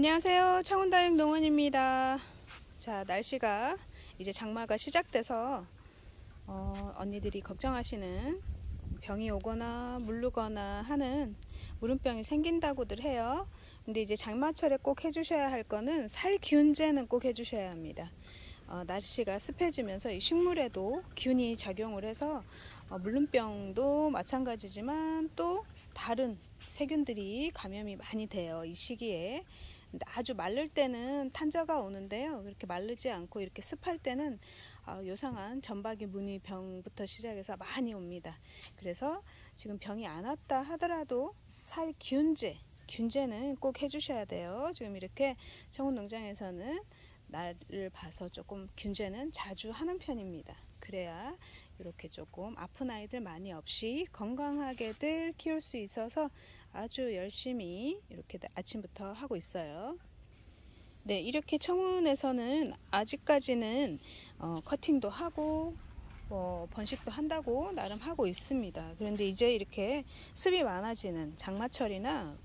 안녕하세요. 창원다육농원입니다. 자, 날씨가 이제 장마가 시작돼서 언니들이 걱정하시는 병이 오거나 물르거나 하는 무름병이 생긴다고들 해요. 근데 이제 장마철에 꼭 해주셔야 할 거는 살균제는 꼭 해주셔야 합니다. 날씨가 습해지면서 이 식물에도 균이 작용을 해서 물름병도 마찬가지지만 또 다른 세균들이 감염이 많이 돼요. 이 시기에. 아주 마를 때는 탄저가 오는데요. 그렇게 마르지 않고 이렇게 습할 때는 요상한 점박이 무늬병부터 시작해서 많이 옵니다. 그래서 지금 병이 안 왔다 하더라도 균제는 꼭 해주셔야 돼요. 지금 이렇게 청운농장에서는 날을 봐서 조금 균제는 자주 하는 편입니다. 그래야 이렇게 조금 아픈 아이들 많이 없이 건강하게들 키울 수 있어서 아주 열심히 이렇게 아침부터 하고 있어요. 네, 이렇게 청운에서는 아직까지는 커팅도 하고 번식도 한다고 나름 하고 있습니다. 그런데 이제 이렇게 습이 많아지는 장마철이나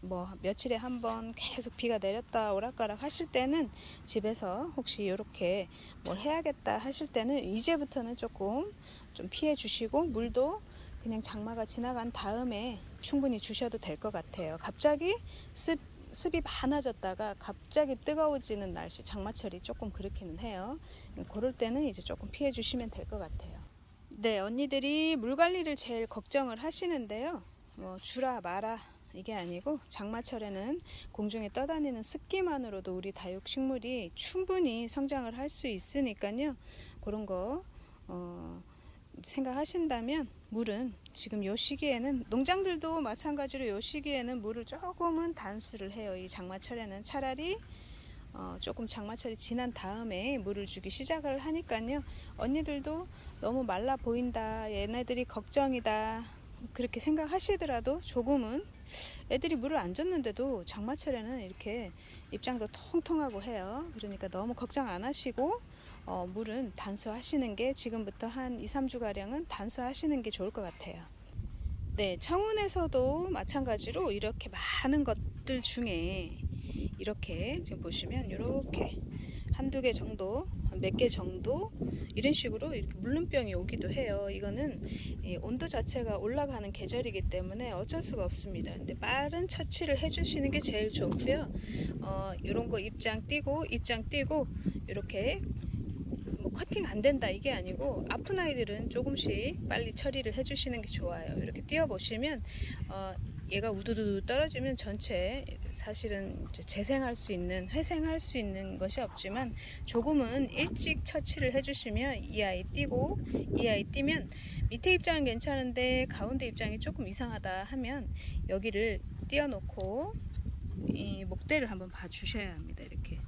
며칠에 한 번 계속 비가 내렸다 오락가락 하실 때는 집에서 혹시 이렇게 뭘 해야겠다 하실 때는 이제부터는 조금 좀 피해 주시고, 물도 그냥 장마가 지나간 다음에 충분히 주셔도 될 것 같아요. 갑자기 습이 많아졌다가 갑자기 뜨거워지는 날씨, 장마철이 조금 그렇기는 해요. 그럴 때는 이제 조금 피해 주시면 될 것 같아요. 네, 언니들이 물 관리를 제일 걱정을 하시는데요. 주라 마라 이게 아니고 장마철에는 공중에 떠다니는 습기만으로도 우리 다육식물이 충분히 성장을 할 수 있으니까요. 그런 거 생각하신다면 물은 지금 요 시기에는, 농장들도 마찬가지로 요 시기에는 물을 조금은 단수를 해요. 이 장마철에는 차라리 조금 장마철이 지난 다음에 물을 주기 시작을 하니까요. 언니들도 너무 말라 보인다, 얘네들이 걱정이다 그렇게 생각하시더라도 조금은, 애들이 물을 안 줬는데도 장마철에는 이렇게 입장도 통통하고 해요. 그러니까 너무 걱정 안 하시고 물은 단수하시는 게, 지금부터 한 2-3주 가량은 단수하시는 게 좋을 것 같아요. 네, 청운에서도 마찬가지로 이렇게 많은 것들 중에 이렇게 지금 보시면 이렇게 한두 개 정도, 몇 개 정도 이런 식으로 이렇게 물름병이 오기도 해요. 이거는 온도 자체가 올라가는 계절이기 때문에 어쩔 수가 없습니다. 근데 빠른 처치를 해주시는 게 제일 좋고요. 이런 거 입장 띄고 이렇게 커팅 안 된다 이게 아니고, 아픈 아이들은 조금씩 빨리 처리를 해주시는 게 좋아요. 이렇게 띄워 보시면 얘가 우두두 떨어지면 전체 사실은 회생할 수 있는 것이 없지만, 조금은 일찍 처치를 해주시면 이 아이 띄고, 이 아이 띄면 밑에 입장은 괜찮은데 가운데 입장이 조금 이상하다 하면 여기를 띄워 놓고 이 목대를 한번 봐 주셔야 합니다. 이렇게.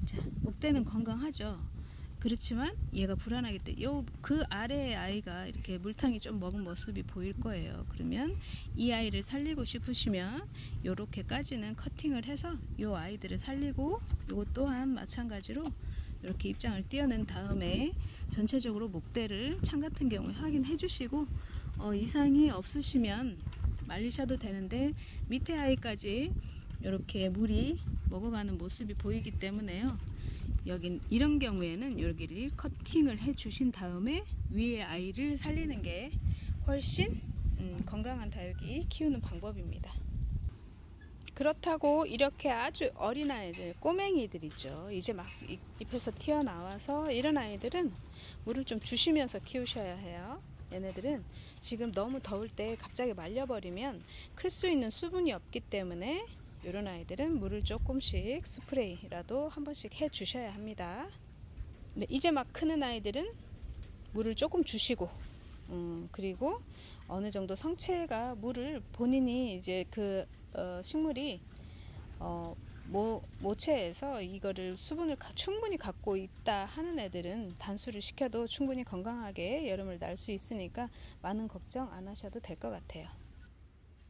자, 목대는 건강하죠. 그렇지만 얘가 불안하기 때문에 그 아래의 아이가 이렇게 물탕이 좀 먹은 모습이 보일 거예요. 그러면 이 아이를 살리고 싶으시면 이렇게까지는 커팅을 해서 이 아이들을 살리고, 이것 또한 마찬가지로 이렇게 입장을 띄어낸 다음에 전체적으로 목대를 창 같은 경우에 확인해 주시고, 이상이 없으시면 말리셔도 되는데, 밑에 아이까지 이렇게 물이 먹어가는 모습이 보이기 때문에요. 여긴 이런 경우에는 여기를 커팅을 해 주신 다음에 위에 아이를 살리는 게 훨씬 건강한 다육이 키우는 방법입니다. 그렇다고 이렇게 아주 어린 아이들, 꼬맹이들이죠. 이제 막 잎에서 튀어나와서 이런 아이들은 물을 좀 주시면서 키우셔야 해요. 얘네들은 지금 너무 더울 때 갑자기 말려버리면 클 수 있는 수분이 없기 때문에 이런 아이들은 물을 조금씩 스프레이라도 한 번씩 해 주셔야 합니다. 네, 이제 막 크는 아이들은 물을 조금 주시고, 그리고 어느 정도 성체가 물을 본인이 이제 식물이 모체에서 이거를 수분을 충분히 갖고 있다 하는 애들은 단수를 시켜도 충분히 건강하게 여름을 날 수 있으니까 많은 걱정 안 하셔도 될 것 같아요.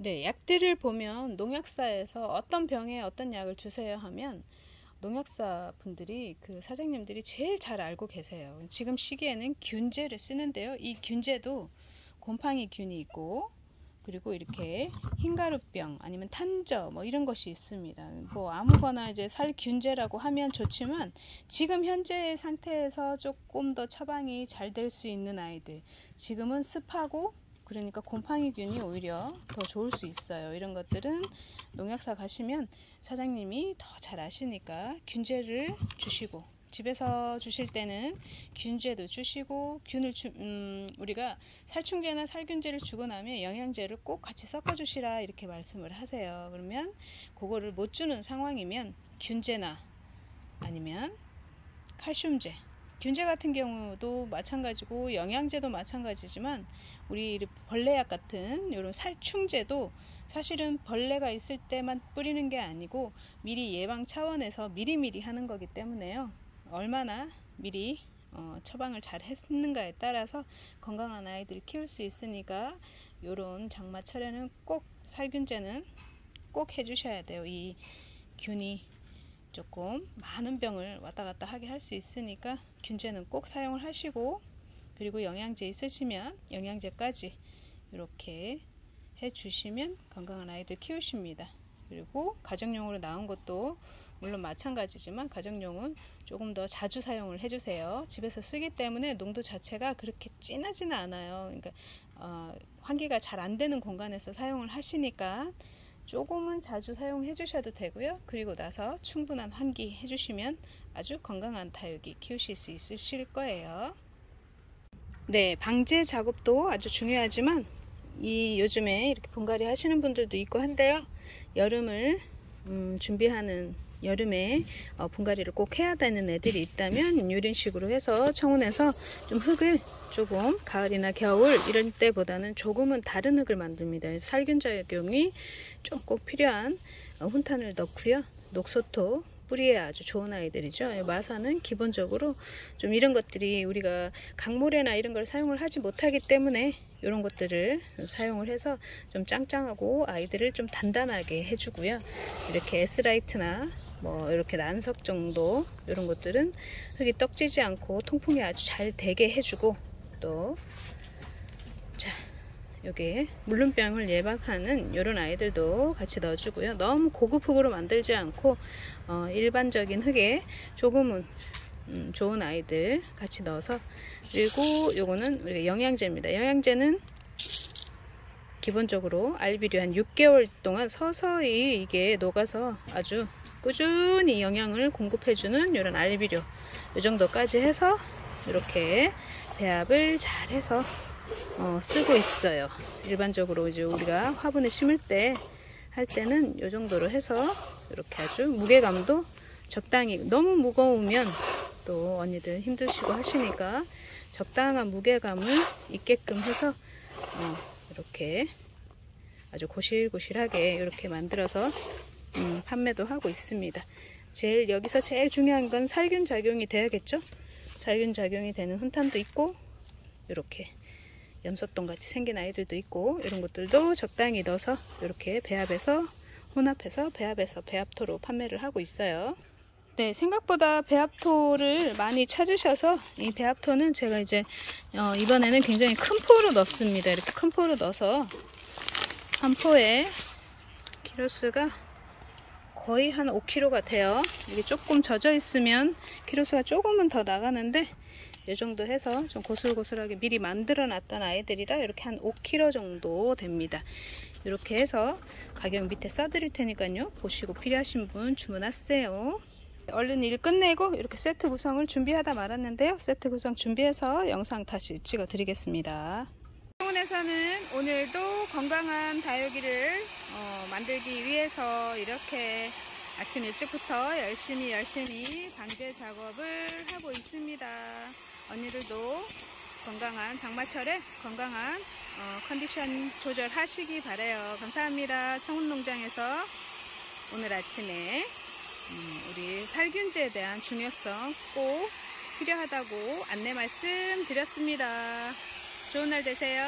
네, 약들을 보면 농약사에서 어떤 병에 어떤 약을 주세요 하면 농약사 분들이, 사장님들이 제일 잘 알고 계세요. 지금 시기에는 균제를 쓰는데요. 이 균제도 곰팡이 균이 있고, 그리고 이렇게 흰가루병 아니면 탄저 뭐 이런 것이 있습니다. 뭐 아무거나 이제 살균제라고 하면 좋지만 지금 현재의 상태에서 조금 더 처방이 잘 될 수 있는 아이들, 지금은 습하고 그러니까 곰팡이균이 오히려 더 좋을 수 있어요. 이런 것들은 농약사 가시면 사장님이 더 잘 아시니까 균제를 주시고, 집에서 주실 때는 균제도 주시고, 우리가 살충제나 살균제를 주고 나면 영양제를 꼭 같이 섞어 주시라 이렇게 말씀을 하세요. 그러면 그거를 못 주는 상황이면 균제나 아니면 칼슘제, 균제 같은 경우도 마찬가지고 영양제도 마찬가지지만 우리 벌레약 같은 이런 살충제도 사실은 벌레가 있을 때만 뿌리는 게 아니고 미리 예방 차원에서 미리미리 하는 거기 때문에요. 얼마나 미리 처방을 잘 했는가에 따라서 건강한 아이들을 키울 수 있으니까 이런 장마철에는 꼭 살균제는 꼭 해주셔야 돼요. 이 균이 조금 많은 병을 왔다 갔다 하게 할 수 있으니까 균제는 꼭 사용을 하시고, 그리고 영양제 있으시면 영양제까지 이렇게 해주시면 건강한 아이들 키우십니다. 그리고 가정용으로 나온 것도 물론 마찬가지지만 가정용은 조금 더 자주 사용을 해주세요. 집에서 쓰기 때문에 농도 자체가 그렇게 진하지는 않아요. 그러니까 환기가 잘 안 되는 공간에서 사용을 하시니까 조금은 자주 사용해 주셔도 되고요. 그리고 나서 충분한 환기 해주시면 아주 건강한 다육이 키우실 수 있으실 거예요. 네, 방제 작업도 아주 중요하지만 이 요즘에 이렇게 분갈이 하시는 분들도 있고 한데요. 여름을 준비하는 여름에 분갈이를 꼭 해야 되는 애들이 있다면 이런 식으로 해서 청운에서 좀 흙을 조금 가을이나 겨울 이런 때보다는 조금은 다른 흙을 만듭니다. 살균 작용이 좀 꼭 필요한 훈탄을 넣고요. 녹소토 뿌리에 아주 좋은 아이들이죠. 마사는 기본적으로 좀 이런 것들이 우리가 강모래나 이런 걸 사용을 하지 못하기 때문에 이런 것들을 사용을 해서 좀 짱짱하고 아이들을 좀 단단하게 해주고요. 이렇게 S라이트나 뭐 이렇게 난석 정도 이런 것들은 흙이 떡지지 않고 통풍이 아주 잘 되게 해주고, 또 자, 여기에 물름병을 예방하는 이런 아이들도 같이 넣어주고요. 너무 고급 흙으로 만들지 않고 일반적인 흙에 조금은 좋은 아이들 같이 넣어서, 그리고 요거는 우리가 영양제입니다. 영양제는 기본적으로 알비료 한 6개월 동안 서서히 이게 녹아서 아주 꾸준히 영양을 공급해주는 이런 알비료 이 정도까지 해서 이렇게 배합을 잘 해서 쓰고 있어요. 일반적으로 이제 우리가 화분을 심을 때 할 때는 이 정도로 해서 이렇게 아주 무게감도 적당히, 너무 무거우면 또 언니들 힘드시고 하시니까 적당한 무게감을 있게끔 해서 이렇게 아주 고실고실하게 이렇게 만들어서 판매도 하고 있습니다. 여기서 제일 중요한 건 살균 작용이 돼야겠죠. 살균 작용이 되는 훈탄도 있고 이렇게 염소똥 같이 생긴 아이들도 있고, 이런 것들도 적당히 넣어서 이렇게 배합해서 혼합해서 배합해서 배합토로 판매를 하고 있어요. 네, 생각보다 배합토를 많이 찾으셔서 이 배합토는 제가 이제 이번에는 굉장히 큰 포로 넣습니다. 이렇게 큰 포로 넣어서 한 포에 키로수가 거의 한 5kg가 돼요. 이게 조금 젖어 있으면 키로수가 조금은 더 나가는데 이 정도 해서 좀 고슬고슬하게 미리 만들어 놨던 아이들이라 이렇게 한 5kg 정도 됩니다. 이렇게 해서 가격 밑에 써드릴 테니까요. 보시고 필요하신 분 주문하세요. 얼른 일 끝내고 이렇게 세트 구성을 준비하다 말았는데요. 세트 구성 준비해서 영상 다시 찍어 드리겠습니다. 청운에서는 오늘도 건강한 다육이를 만들기 위해서 이렇게 아침 일찍부터 열심히 방제 작업을 하고 있습니다. 언니들도 건강한 장마철에 건강한 컨디션 조절하시기 바라요. 감사합니다. 청운농장에서 오늘 아침에 우리 살균제에 대한 중요성 꼭 필요하다고 안내 말씀 드렸습니다. 좋은 날 되세요.